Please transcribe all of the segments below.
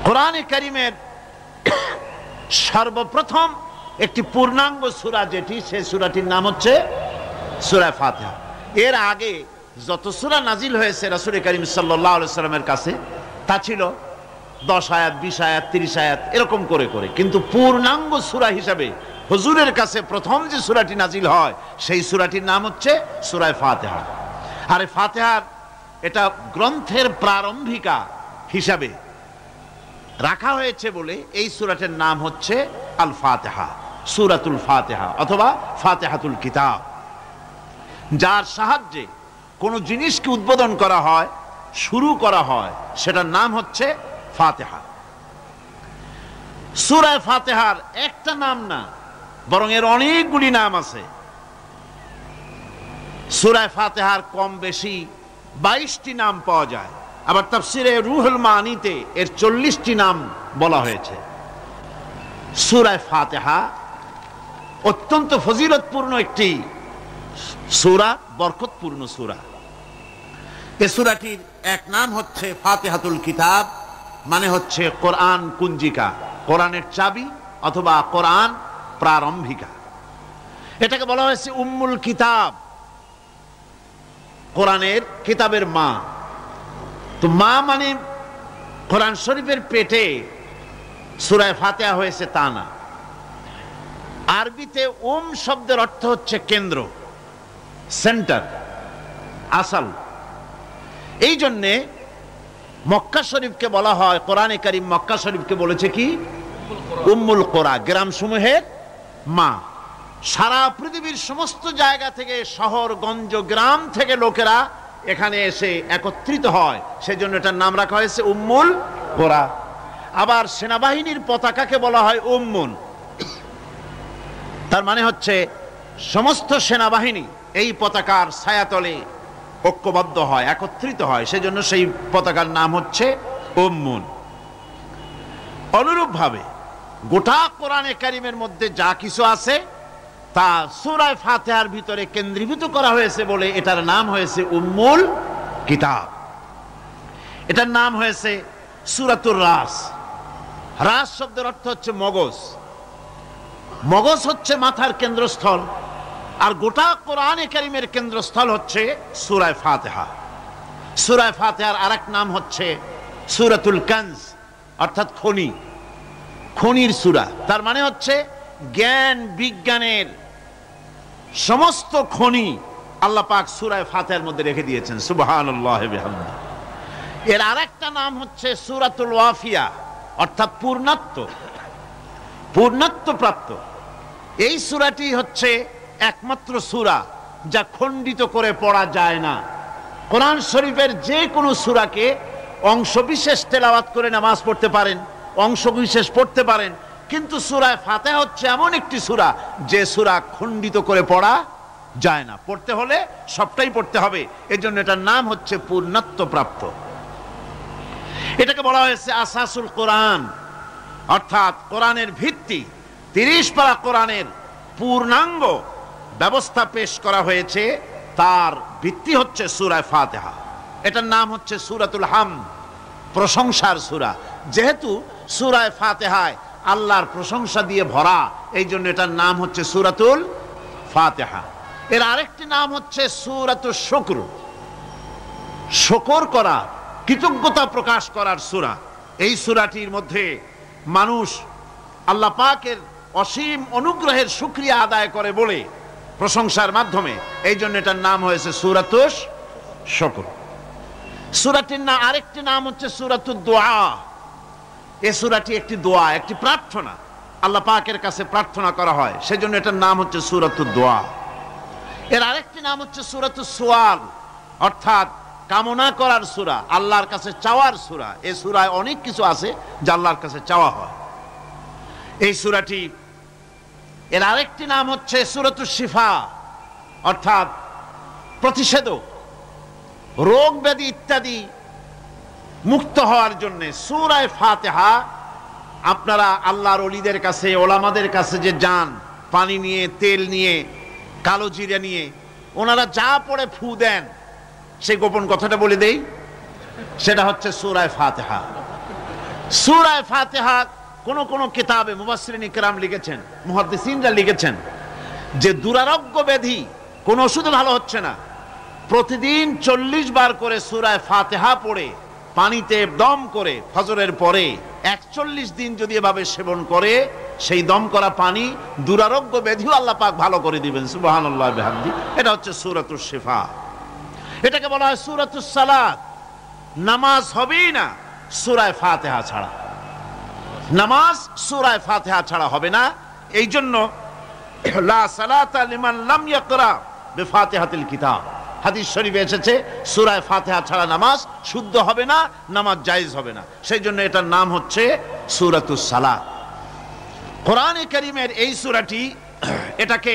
কোরআনে কারীমের সর্বপ্রথম একটি পূর্ণাঙ্গ সূরা যেটি, সেই সূরাটির নাম হচ্ছে সূরা ফাতিহা। এর আগে যত সূরা নাজিল হয়েছে রাসূল করিম সাল্লাল্লাহু আলাইহি সাল্লামের কাছে তা ছিল 10 আয়াত, 20 আয়াত, 30 আয়াত এরকম করে করে, কিন্তু পূর্ণাঙ্গ সূরা হিসাবে হুজুরের কাছে প্রথম যে সূরাটি নাজিল হয় সেই সূরাটির নাম হচ্ছে সূরা ফাতিহা। আর এই ফাতিহার এটা গ্রন্থের প্রারম্ভিকা হিসাবে রাখা হয়েছে বলে এই সূরাটির নাম হচ্ছে আল ফাতিহা, সূরাতুল ফাতিহা অথবা ফাতিহাতুল কিতাব। যার সাহায্যে কোনো জিনিসকে উদ্বোধন করা হয়, শুরু করা হয়, সেটার নাম হচ্ছে ফাতিহা। সূরা ফাতিহার একটা নাম না, বরং এর অনেকগুলি নাম আছে। সূরা ফাতিহার কম বেশি 22টি নাম পাওয়া যায়, আবার তাফসিরে রুহুল মানিতে এর 40টি নাম বলা হয়েছে। সূরা ফাতিহা অত্যন্ত ফজিলতপূর্ণ একটি সূরা, বরকতপূর্ণ সূরা। এই সূরাটির এক নাম হচ্ছে ফাতিহাতুল কিতাব, মানে হচ্ছে কোরআন কুঞ্জিকা, কোরআনের চাবি অথবা কোরআন প্রারম্ভিকা। এটাকে বলা হয়েছে উম্মুল কিতাব, কোরআনের কিতাবের মা। তো মা মানে কোরআন শরীফের পেটে সূরা ফাতিহা হয়েছে তা না। আরবিতে শব্দের অর্থ হচ্ছে কেন্দ্র, সেন্টার, আসল। এই জন্যে মক্কা শরীফকে বলা হয়, কোরআনে কারীম মক্কা শরীফকে বলেছে কি উম্মুল কোরা, গ্রাম সমূহের মা। সারা পৃথিবীর সমস্ত জায়গা থেকে, শহরগঞ্জ, গ্রাম থেকে লোকেরা এখানে এসে একত্রিত হয়, সেজন্য এটার নাম রাখা হয়েছে উম্মুল কোরা। আবার সেনাবাহিনীর পতাকাকে বলা হয় উম্মুন, তার মানে হচ্ছে সমস্ত সেনাবাহিনী এই পতাকার ছায়াতলে ঐক্যবদ্ধ হয়, একত্রিত হয়, সেজন্য সেই পতাকার নাম হচ্ছে উম্মুন। অনুরূপভাবে গোটা কোরআনে কারীমের মধ্যে যা কিছু আছে তা সূরা ফাতিহার ভিতরে কেন্দ্রীভূত করা হয়েছে বলে এটার নাম হয়েছে উম্মুল কিতাব। এটার নাম হয়েছে সূরাতুর রাস। রাস শব্দের অর্থ হচ্ছে মগজ। মগজ হচ্ছে মাথার কেন্দ্রস্থল, আর গোটা কোরআনে কারীমের কেন্দ্রস্থল হচ্ছে সূরা ফাতিহা। সূরা ফাতিহার আরেক নাম হচ্ছে সূরাতুল কানজ, অর্থাৎ খনি, খনির সূরা। তার মানে হচ্ছে জ্ঞান বিজ্ঞানের সমস্ত খনি আল্লাহ পাক সূরা ফাতিহার মধ্যে রেখে দিয়েছেন। সুবহানাল্লাহি ওয়া বিহামদিহি। এর আরেকটা নাম হচ্ছে সূরাতুল ওয়াফিয়া, অর্থাৎ পূর্ণত্ব, পূর্ণত্ব প্রাপ্ত। এই সূরাটি হচ্ছে একমাত্র সূরা যা খণ্ডিত করে পড়া যায় না। কোরআন শরীফের যে কোনো সূরাকে অংশবিশেষ তেলাওয়াত করে নামাজ পড়তে পারেন, অংশবিশেষ পড়তে পারেন, কিন্তু সূরা ফাতিহা হচ্ছে এমন একটি সূরা যে সূরা খণ্ডিত করে পড়া যায় না। পড়তে হলে সবটাই পড়তে হবে, এজন্য এটার নাম হচ্ছে পূর্ণত্ব প্রাপ্ত। এটাকে বলা হয়েছে আসাসুল কোরআন, অর্থাৎ কোরআনের ভিত্তি। 30 পারা কোরআনের পূর্ণাঙ্গ ব্যবস্থা পেশ করা হয়েছে, তার ভিত্তি হচ্ছে সূরা ফাতিহা। এটার নাম হচ্ছে সূরাতুল হামদ, প্রশংসার সূরা। যেহেতু সূরা ফাতিহায় আল্লাহর প্রশংসা দিয়ে ভরা, এই জন্য এটার নাম হচ্ছে সূরাতুল ফাতিহা। এর আরেকটি নাম হচ্ছে সূরাতুশ শুকর, শুকর করা, কৃতজ্ঞতা প্রকাশ করার সূরা। এই সূরাটির মধ্যে মানুষ আল্লাহ পাকের অসীম অনুগ্রহের শুকরিয়া আদায় করে বলে প্রশংসার মাধ্যমে, এই জন্য এটার নাম হয়েছে সূরাতুশ শুকর। সূরাটির না আরেকটি নাম হচ্ছে সূরাতুদ দোয়া। এই সূরাটি একটি দোয়া, একটি প্রার্থনা, আল্লাহ পাকের কাছে প্রার্থনা করা হয়, সেজন্য এটার নাম হচ্ছে সূরাতুদ দোয়া। এর আরেকটি নাম হচ্ছে সূরাতুস সুয়াল, অর্থাৎ কামনা করার সূরা, আল্লাহর কাছে চাওয়ার সূরা। এই সূরায় অনেক কিছু আছে যা আল্লাহর কাছে চাওয়া হয়। এই সূরাটি, এর আরেকটি নাম হচ্ছে সূরাতুশ শিফা, অর্থাৎ প্রতিষেধক, রোগ ব্যাধি ইত্যাদি মুক্ত হওয়ার জন্য। সূরা ফাতিহা আপনারা আল্লাহর ওলিদের কাছে, ওলামাদের কাছে যে যান, পানি নিয়ে, তেল নিয়ে, কালো জিরা নিয়ে, ওনারা যা পড়ে ফু দেন, সেই গোপন কথাটা বলে দেই, সেটা হচ্ছে সূরা ফাতিহা। সূরা ফাতিহা কোন কোন কিতাবে মুফাসসিরিন ইকরাম লিখেছেন, মুহাদ্দিসিনরা লিখেছেন যে দুরারোগ্য ব্যাধি, কোন ওষুধে ভালো হচ্ছে না, প্রতিদিন 40 বার করে সূরা ফাতিহা পড়ে পানিতে দম করে ফজরের পরে 41 দিন যদি এভাবে সেবন করে, সেই দম করা পানি দুরারোগ্য ব্যাধিও আল্লাহ পাক ভালো করে দিবেন। সুবহানাল্লাহ বিহামদি। এটা হচ্ছে সূরাতুশ শিফা। এটাকে বলা হয় সূরাতুস সালাত। নামাজ হবেই না সূরা ফাতিহা ছাড়া, নামাজ সূরা ফাতিহা ছাড়া হবে না। এই জন্য লা সালাতা লিমান লাম ইয়াকরা বিফাতিহাতিল কিতাব, হাদিস শরীফে এসেছে সূরা ফাতিহা ছাড়া নামাজ শুদ্ধ হবে না, নামাজ জায়েজ হবে না। সেই জন্য এটার নাম হচ্ছে সূরাতুস সালাত। কোরআনে কারীমের এই সূরাটি, এটাকে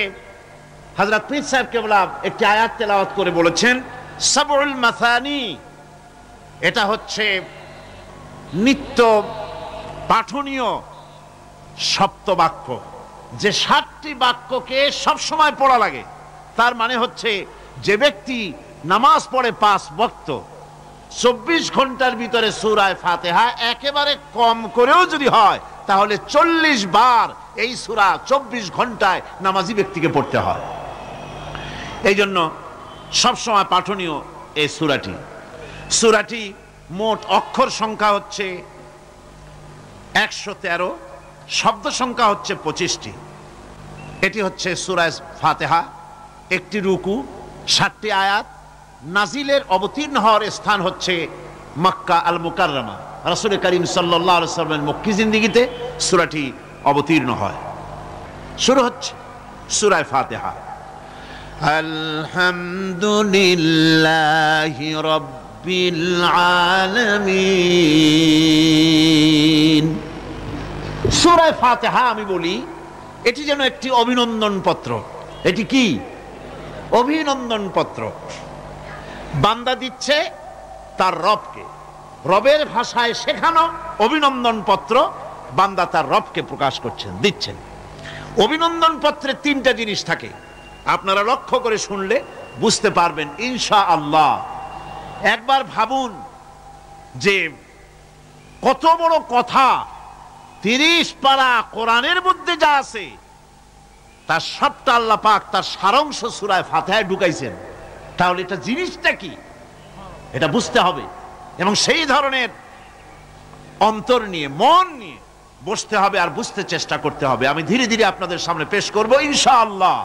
হযরত পীর সাহেব কেবলা একটি আয়াত তেলাওয়াত করে বলেছেন সাবউল মাসানি। এটা হচ্ছে নিত্য পাঠনীয় সপ্তবাক্য, যে 7টি বাক্যকে সবসময় পড়া লাগে। তার মানে হচ্ছে যে ব্যক্তি নামাজ পড়ে 5 ওয়াক্ত 24 ঘন্টার ভিতরে সূরা ফাতিহা একেবারে কম করেও যদি হয়, তাহলে 40 বার এই সূরা 24 ঘন্টায় নামাজি ব্যক্তিকে পড়তে হয়। এই জন্য সবসময় পাঠনীয় এই সূরাটি। সূরাটি মোট অক্ষর সংখ্যা হচ্ছে 113, শব্দ সংখ্যা হচ্ছে 25টি। এটি হচ্ছে সূরা ফাতিহা। একটি রুকু, 7টি আয়াত। নাজিলের অবতীর্ণ হওয়ার স্থান হচ্ছে মক্কা আল মুকাররমা। রাসূল করিম সাল্লাল্লাহু আলাইহি ওয়াসাল্লামের মক্কি জিন্দেগিতে সূরাটি অবতীর্ণ হয়। শুরু হচ্ছে সূরা ফাতিহা। আলহামদুলিল্লাহি রাব্বিল আলামিন। সূরা ফাতিহা আমি বলি এটি যেন একটি অভিনন্দন পত্র। এটি কি? অভিনন্দন পত্র। বান্দা দিচ্ছে তার রবকে, রবের ভাষায় শেখানো অভিনন্দন পত্র বান্দা তার রবকে প্রকাশ করছেন, দিচ্ছেন। অভিনন্দন পত্রে 3টা জিনিস থাকে, আপনারা লক্ষ্য করে শুনলে বুঝতে পারবেন ইনশাআল্লাহ। একবার ভাবুন যে কত বড় কথা 30 পারা কোরআনের মধ্যে যা আছে তার সবটা আল্লাহ পাক তার সারাংশ সূরা ফাতিহায় ঢুকাইছেন। তাহলে এটা জিনিসটা কি এটা বুঝতে হবে, এবং সেই ধরনের অন্তর নিয়ে মন নিয়ে বসতে হবে আর বুঝতে চেষ্টা করতে হবে। আমি ধীরে ধীরে আপনাদের সামনে পেশ করব ইনশাআল্লাহ।